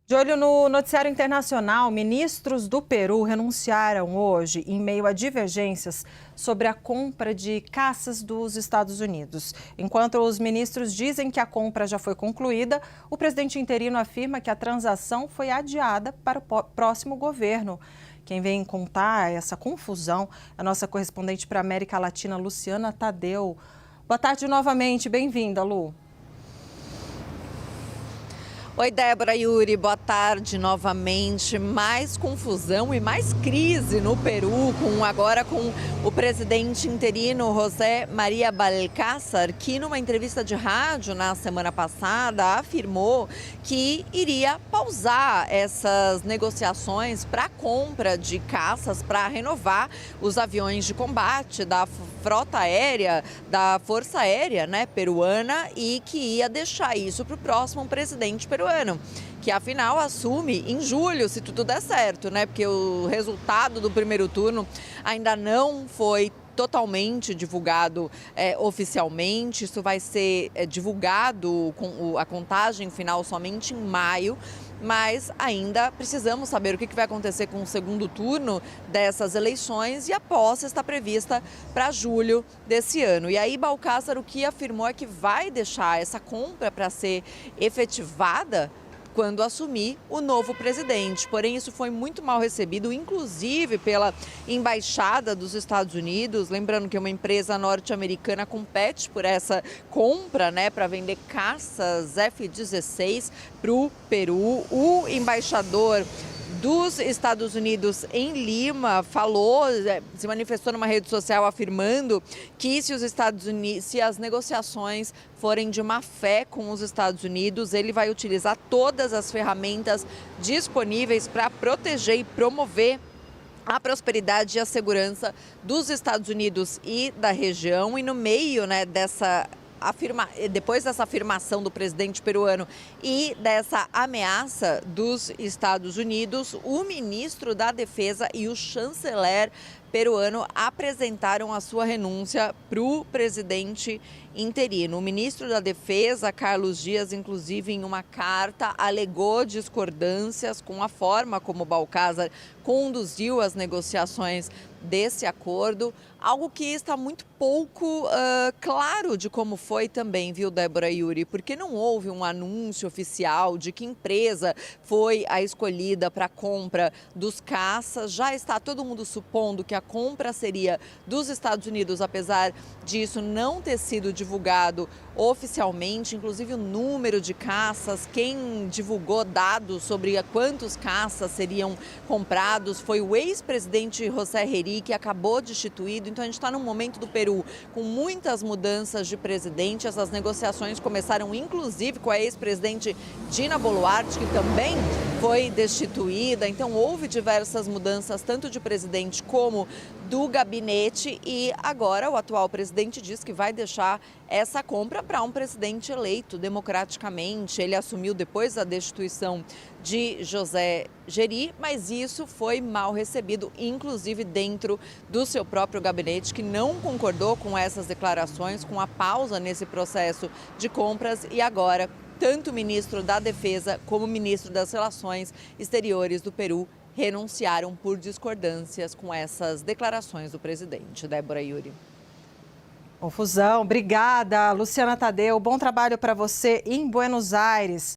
De olho no noticiário internacional, ministros do Peru renunciaram hoje em meio a divergências sobre a compra de caças dos Estados Unidos. Enquanto os ministros dizem que a compra já foi concluída, o presidente interino afirma que a transação foi adiada para o próximo governo. Quem vem contar essa confusão é a nossa correspondente para a América Latina, Luciana Tadeu. Boa tarde novamente, bem-vinda, Lu. Oi, Débora, Yuri, boa tarde novamente. Mais confusão e mais crise no Peru, agora com o presidente interino José María Balcázar, que numa entrevista de rádio na semana passada afirmou que iria pausar essas negociações para a compra de caças para renovar os aviões de combate da frota aérea, da Força Aérea, peruana, e que ia deixar isso para o próximo presidente peruano, que afinal assume em julho, se tudo der certo, porque o resultado do primeiro turno ainda não foi totalmente divulgado oficialmente. Isso vai ser divulgado com a contagem final somente em maio. Mas ainda precisamos saber o que vai acontecer com o segundo turno dessas eleições, e a posse está prevista para julho desse ano. E aí Balcázar o que afirmou é que vai deixar essa compra para ser efetivada quando assumir o novo presidente. Porém, isso foi muito mal recebido, inclusive pela Embaixada dos Estados Unidos. Lembrando que uma empresa norte-americana compete por essa compra, para vender caças F-16 para o Peru. O embaixador dos Estados Unidos em Lima se manifestou numa rede social afirmando que se as negociações forem de má fé com os Estados Unidos, ele vai utilizar todas as ferramentas disponíveis para proteger e promover a prosperidade e a segurança dos Estados Unidos e da região. E no meio, depois dessa afirmação do presidente peruano e dessa ameaça dos Estados Unidos, o ministro da Defesa e o chanceler peruano apresentaram a sua renúncia para o presidente interino. O ministro da Defesa, Carlos Dias, inclusive em uma carta, alegou discordâncias com a forma como Balcázar conduziu as negociações desse acordo, algo que está muito pouco claro de como foi também, viu, Débora e Yuri? Porque não houve um anúncio oficial de que empresa foi a escolhida para a compra dos caças. Já está todo mundo supondo que a compra seria dos Estados Unidos, apesar disso não ter sido divulgado oficialmente, inclusive o número de caças. Quem divulgou dados sobre quantos caças seriam comprados foi o ex-presidente José Herri, que acabou destituído. Então a gente está num momento do Peru com muitas mudanças de presidente. Essas negociações começaram inclusive com a ex-presidente Dina Boluarte, que também foi destituída. Então houve diversas mudanças, tanto de presidente como do gabinete, e agora o atual presidente diz que vai deixar essa compra para um presidente eleito democraticamente. Ele assumiu depois da destituição de José Herri, mas isso foi mal recebido, inclusive dentro do seu próprio gabinete, que não concordou com essas declarações, com a pausa nesse processo de compras. E agora, tanto o ministro da Defesa como o ministro das Relações Exteriores do Peru renunciaram por discordâncias com essas declarações do presidente. Débora e Yuri. Confusão. Obrigada, Luciana Tadeu. Bom trabalho para você em Buenos Aires.